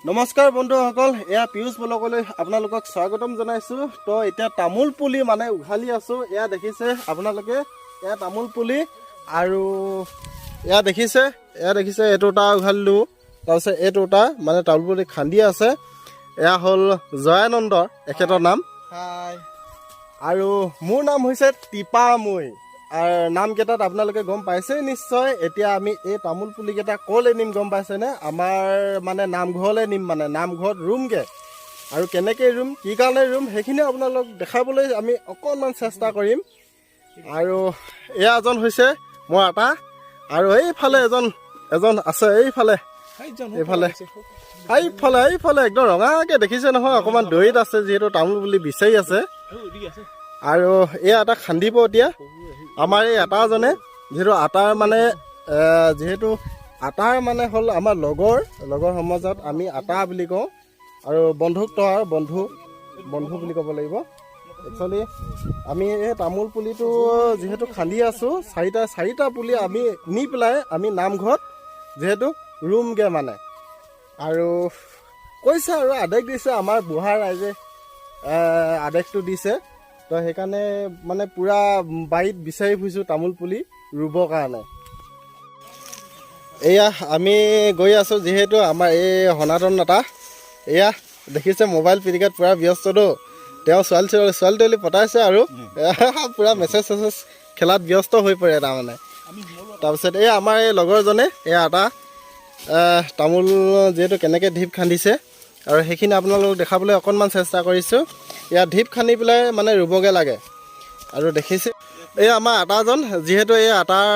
নমস্কাৰ বন্ধুসকল, এয়া পিয়ুষ ব্লগলৈ আপোনালোকক স্বাগতম জনাইছোঁ। তো এতিয়া তামোল পুলি মানে উঘালি আছোঁ। এয়া দেখিছে আপোনালোকে, এয়া তামোল পুলি আৰু এয়া দেখিছে এইটো এটা উঘালিলোঁ। তাৰপিছত এইটো এটা মানে তামোল পুলি খান্দি আছে। এয়া হ'ল জয়ানন্দ এখেতৰ নাম। আৰু মোৰ নাম হৈছে টিপামুই। আৰু নামকেইটাত আপোনালোকে গম পাইছেই নিশ্চয়। এতিয়া আমি এই তামোল পুলিকেইটা ক'লৈ নিম গম পাইছেনে? আমাৰ মানে নামঘৰলৈ নিম, মানে নামঘৰত ৰুমগৈ। আৰু কেনেকৈ ৰুম, কি কাৰণে ৰুম, সেইখিনি আপোনালোক দেখাবলৈ আমি অকণমান চেষ্টা কৰিম। আৰু এয়া এজন হৈছে মোৰ আটা, আৰু এইফালে এজন আছে, এইফালে একদম ৰঙাকৈ দেখিছে নহয়, অকণমান দৈত আছে, যিহেতু তামোল পুলি বিচাৰি আছে। আৰু এয়া এটা খান্দিব এতিয়া আমাৰ এই আটাজনে, যিহেতু আটাৰ মানে হ'ল আমাৰ লগৰ সমাজত আমি আটা বুলি কওঁ, আৰু বন্ধুত্ব আৰু বন্ধু বুলি ক'ব লাগিব। একচুৱেলি আমি এই তামোল পুলিটো যিহেতু খান্দি আছোঁ, চাৰিটা পুলি আমি নি পেলাই আমি নামঘৰত যিহেতু ৰুমগৈ মানে। আৰু কৈছে আৰু আদেশ দিছে, আমাৰ বুঢ়া ৰাইজে আদেশটো দিছে। তো সেইকাৰণে মানে পূৰা বাৰীত বিচাৰি ফুৰিছোঁ তামোল পুলি ৰুবৰ কাৰণে। এয়া আমি গৈ আছোঁ, যিহেতু আমাৰ এই সনাতন নেতা এয়া দেখিছে মোবাইল পিটিকাত পূৰা ব্যস্ততো। তেওঁ ছোৱালী তোৱালী পতাইছে আৰু পূৰা মেছেজ খেলাত ব্যস্ত হৈ পৰে তাৰমানে। তাৰপিছত এই আমাৰ এই লগৰজনে এয়া এটা তামোল যিহেতু কেনেকৈ ঢিপ খান্দিছে, আৰু সেইখিনি আপোনালোকক দেখাবলৈ অকণমান চেষ্টা কৰিছোঁ। ইয়াত ঢিপ খান্দি পেলাই মানে ৰুবগৈ লাগে। আৰু দেখিছে এই আমাৰ আটাজন, যিহেতু এই আটাৰ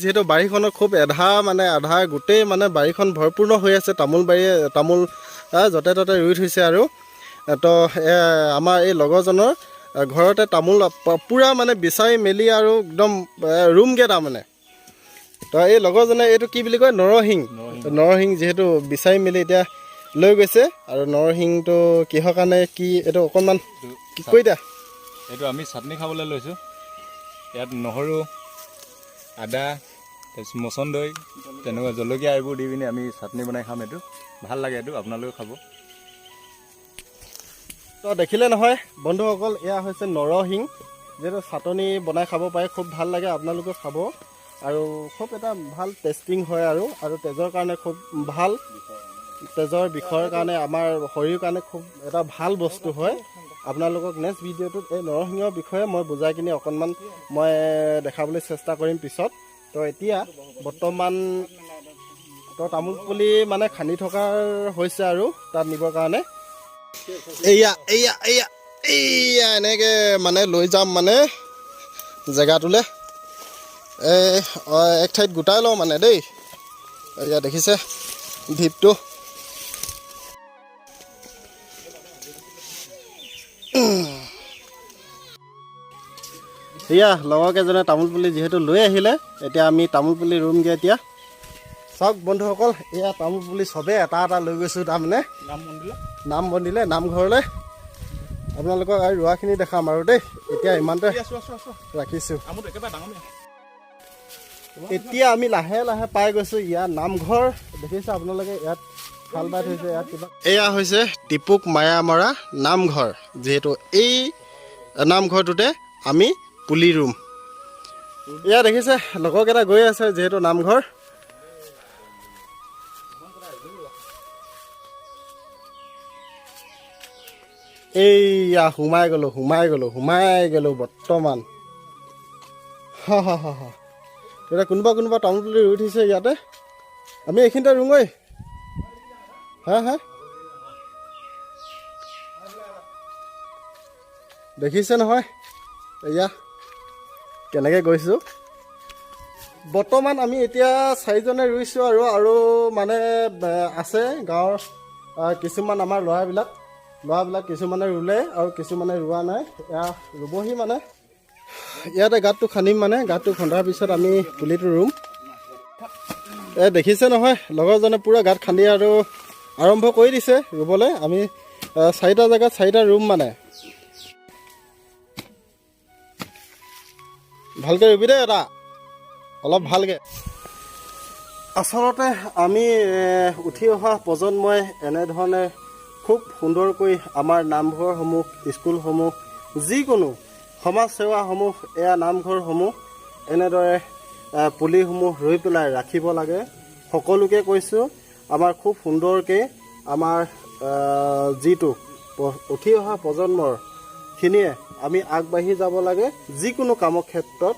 যিহেতু বাৰীখনত খুব আধা গোটেই মানে বাৰীখন ভৰপূৰ্ণ হৈ আছে, তামোল য'তে ত'তে ৰুই থৈছে। আৰু তো আমাৰ এই লগৰজনৰ ঘৰতে তামোল পূৰা মানে বিচাৰি মেলি আৰু একদম ৰুমগৈ তাৰমানে। তো এই লগৰজনে এইটো কি বুলি কয়, নৰসিং যিহেতু বিচাৰি মেলি এতিয়া লৈ গৈছে। আৰু নৰসিংটো কিহৰ কাৰণে কি এইটো অকণমান কি কৈ দিয়া। এইটো আমি চাটনি খাবলৈ লৈছোঁ। ইয়াত নহৰু, আদা, তাৰপিছত মচন্দৈ, তেনেকুৱা জলকীয়া এইবোৰ দি পিনি আমি চাটনি বনাই খাম। এইটো ভাল লাগে, এইটো আপোনালোকেও খাব। তো দেখিলে নহয় বন্ধুসকল, এয়া হৈছে নৰসিং, যিহেতু চাটনি বনাই খাব পাৰে, খুব ভাল লাগে, আপোনালোকেও খাব। আৰু খুব এটা ভাল টেষ্টিং হয়, আৰু তেজৰ কাৰণে খুব ভাল, তেজৰ বিষৰ কাৰণে আমাৰ শৰীৰৰ কাৰণে খুব এটা ভাল বস্তু হয়। আপোনালোকক নেক্সট ভিডিঅ'টোত এই নৰসিংহৰ বিষয়ে মই বুজাই কিনি অকণমান মই দেখাবলৈ চেষ্টা কৰিম পিছত। তো এতিয়া বৰ্তমান তো তামোল পুলি মানে খান্দি থকাৰ হৈছে আৰু তাত নিবৰ কাৰণে এয়া এনেকৈ মানে লৈ যাম মানে জেগাটোলৈ। এক ঠাইত গোটাই লওঁ মানে দেই। এয়া দেখিছে ঢিপটো। এয়া লগৰকেইজনে তামোল পুলি যিহেতু লৈ আহিলে, এতিয়া আমি তামোল পুলি ৰুমগৈ। এতিয়া চাওক বন্ধুসকল, এয়া তামোল পুলি চবেই এটা এটা লৈ গৈছোঁ, তাৰমানে নাম বন্দিলে নামঘৰলৈ। আপোনালোকক আৰু ৰোৱাখিনি দেখাম আৰু দেই। এতিয়া ইমানতে ৰাখিছোঁ। এতিয়া আমি লাহে লাহে পাই গৈছোঁ ইয়াত নামঘৰ। দেখিছে আপোনালোকে, ইয়াত খাল বাই থৈছে, ইয়াত কিবা। এয়া হৈছে টিপুক মায়ামৰা নামঘৰ, যিহেতু এই নামঘৰটোতে আমি পুলি ৰুম। এয়া দেখিছে লগৰকেইটা গৈ আছে, যিহেতু নামঘৰ। এইয়া সোমাই গ'লোঁ বৰ্তমান। এতিয়া কোনোবা তামোল পুলি ৰুই থৈছে ইয়াতে, আমি এইখিনিতে ৰুঙৈ। হা দেখিছে নহয়, এয়া কেনেকৈ গৈছোঁ। বৰ্তমান আমি এতিয়া 4জনে ৰুইছোঁ, আৰু মানে আছে গাঁৱৰ কিছুমান আমাৰ ল'ৰাবিলাক কিছুমানে ৰুলে আৰু কিছুমানে ৰোৱা নাই। এয়া ৰুবহি মানে ইয়াতে গাঁতটো খান্দিম, মানে গাঁতটো খন্দাৰ পিছত আমি পুলিটো ৰুম। দেখিছে নহয় লগৰজনে পূৰা গাঁত খান্দি আৰু আৰম্ভ কৰি দিছে ৰুবলৈ। আমি 4টা জেগাত 4টা ৰুম, মানে ভালকৈ ৰুবি দেই এটা, অলপ ভালকৈ। আচলতে আমি উঠি অহা প্ৰজন্মই এনেধৰণে খুব সুন্দৰকৈ আমাৰ নামঘৰসমূহ স্কুলসমূহ যিকোনো সমাজ সেৱাসমূহ এয়া নামঘৰসমূহ এনেদৰে পুলিসমূহ ৰুই পেলাই ৰাখিব লাগে। সকলোকে কৈছোঁ আমাৰ খুব সুন্দৰকৈ আমাৰ যিটো উঠি অহা প্ৰজন্মৰখিনিয়ে আমি আগবাঢ়ি যাব লাগে যিকোনো কামৰ ক্ষেত্ৰত।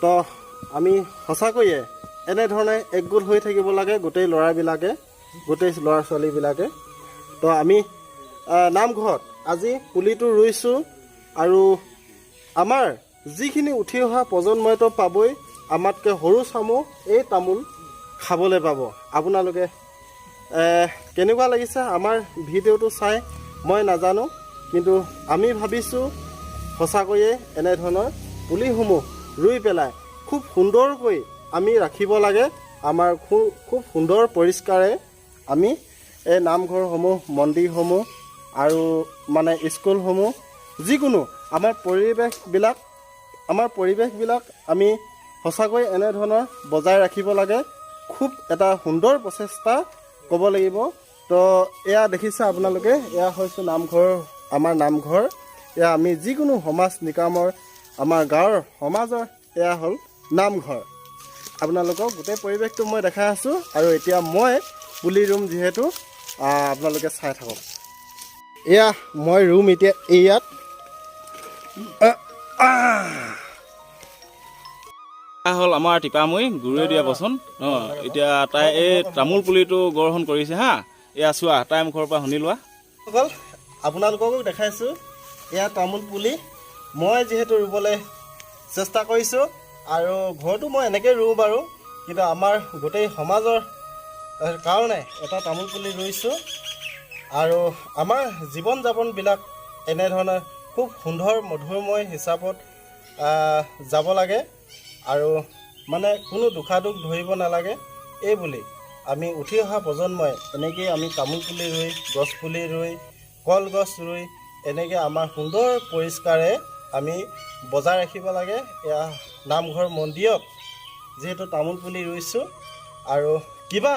তো আমি সঁচাকৈয়ে এনেধৰণে একগোট হৈ থাকিব লাগে গোটেই ল'ৰাবিলাকে, গোটেই ল'ৰা ছোৱালীবিলাকে। তো আমি নামঘৰত আজি পুলিটো ৰুইছোঁ আৰু আমাৰ যিখিনি উঠি অহা প্ৰজন্মইতো পাবই, আমাতকৈ সৰু চামো এই তামোল খাবলৈ পাব। আপোনালোকে কেনেকুৱা লাগিছে আমাৰ ভিডিঅ'টো চাই মই নাজানো, কিন্তু আমি ভাবিছোঁ সঁচাকৈয়ে এনেধৰণৰ পুলিসমূহ ৰুই পেলাই খুব সুন্দৰকৈ আমি ৰাখিব লাগে। আমাৰ খুব সুন্দৰ পৰিষ্কাৰে আমি এই নামঘৰসমূহ মন্দিৰসমূহ আৰু মানে স্কুলসমূহ যিকোনো আমাৰ পৰিৱেশবিলাক আমি সঁচাকৈ এনেধৰণৰ বজাই ৰাখিব লাগে। খুব এটা সুন্দৰ প্ৰচেষ্টা ক'ব লাগিব। তো এয়া দেখিছে আপোনালোকে, এয়া হৈছে নামঘৰ, আমাৰ নামঘৰ। এয়া আমি যিকোনো সমাজ নিকামৰ আমাৰ গাঁৱৰ সমাজৰ এয়া হ'ল নামঘৰ। আপোনালোকক গোটেই পৰিৱেশটো মই দেখাই আছোঁ আৰু এতিয়া মই পুলি ৰুম যিহেতু আপোনালোকে চাই থাকক। এয়া মই ৰুম এতিয়া ইয়াত। হ'ল আমাৰ টিপামুৰি গুৰুৱে দিয়া বচন। এতিয়া তাই এই তামোল পুলিটো গ্ৰহণ কৰিছে হা। এয়া চোৱা, তাই মুখৰ পৰা শুনি লোৱা। আপোনালোককো দেখাইছোঁ এয়া তামোল পুলি মই যিহেতু ৰুবলৈ চেষ্টা কৰিছোঁ আৰু ঘৰতো মই এনেকৈ ৰুওঁ বাৰু, কিন্তু আমাৰ গোটেই সমাজৰ কাৰণে এটা তামোল পুলি ৰুইছোঁ। আৰু আমাৰ জীৱন যাপনবিলাক এনেধৰণে খুব সুন্দৰ মধুৰময় হিচাপত যাব লাগে আৰু মানে কোনো দুখাদুখ ধৰিব নালাগে। এই বুলি আমি উঠি অহা প্ৰজন্মই এনেকৈয়ে আমি তামোল পুলি ৰুই, গছ পুলি ৰুই, কলগছ ৰুই এনেকৈ আমাৰ সুন্দৰ পৰিষ্কাৰে আমি বজাই ৰাখিব লাগে। এয়া নামঘৰ মন্দিৰত যিহেতু তামোল পুলি ৰুইছোঁ আৰু কিবা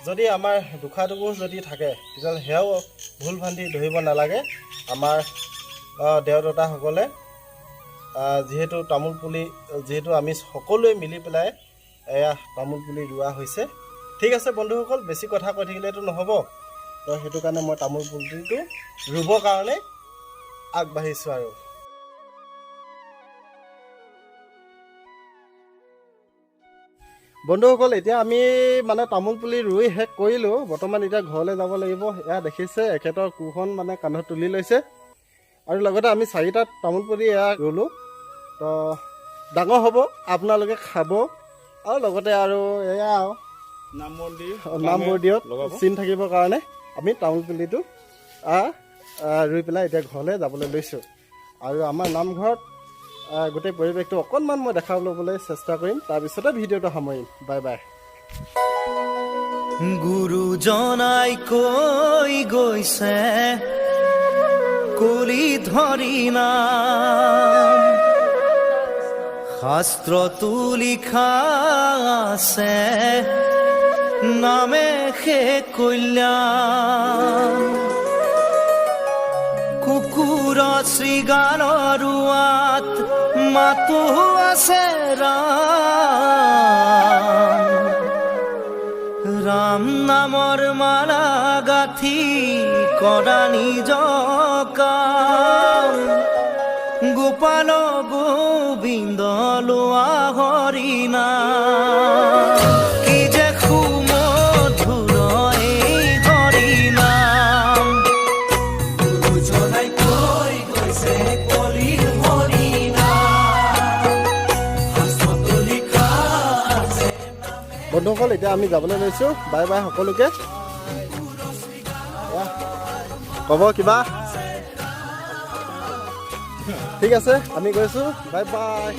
যদি আমাৰ দুখাদুখো যদি থাকে তেতিয়াহ'লে সেয়াও ভুল ভ্ৰান্তি ধৰিব নালাগে। আমাৰ দেৱতাসকলে যিহেতু তামোল পুলি যিহেতু আমি সকলোৱে মিলি পেলাই এয়া তামোল পুলি ৰোৱা হৈছে। ঠিক আছে বন্ধুসকল, বেছি কথা কৈ থাকিলেতো নহ'ব, তো সেইটো কাৰণে মই তামোল পুলিটো ৰুবৰ কাৰণে আগবাঢ়িছোঁ। আৰু বন্ধুসকল এতিয়া আমি মানে তামোল পুলি ৰুই শেষ কৰিলোঁ। বৰ্তমান এতিয়া ঘৰলৈ যাব লাগিব। এয়া দেখিছে এখেতৰ কোৰখন মানে কান্ধত তুলি লৈছে আৰু লগতে আমি 4টা তামোল পুলি এয়া ৰুলোঁ। তো ডাঙৰ হ'ব, আপোনালোকে খাব আৰু লগতে আৰু এয়া নাম মন্দিৰত চিন থাকিবৰ কাৰণে আমি তামোল পুলিটো ৰুই পেলাই এতিয়া ঘৰলৈ যাবলৈ লৈছোঁ। আৰু আমাৰ নামঘৰত গোটেই পৰিৱেশটো অকণমান মই দেখাবলৈ চেষ্টা কৰিম, তাৰপিছতে ভিডিঅ'টো সামৰিম। Bye bye. গুৰুজনাই কৈ গৈছে কলি ধৰি নাম, শাস্ত্ৰতো লিখা আছে নামে সে কল্যাণ। কুকুৰ শৃগালৰ ৰুৱাত মাতো আছে ৰাম, ৰাম নামৰ মালা গাঁঠি কৰা নিজ কাম। গোপাল গোবিন্দ লোৱা হৰিণা, কি যে সুমধুৰ এই হৰিনাম। গুৰুজনাই কৈ গৈছে কলিৰ হৰিনাম, শাস্ত্ৰতো লিখা আছে। বন্ধুসকল এতিয়া আমি যাবলৈ লৈছোঁ। বাই বাই সকলোকে। ক'ব কিবা? ঠিক আছে, আমি গৈছোঁ। Bye bye.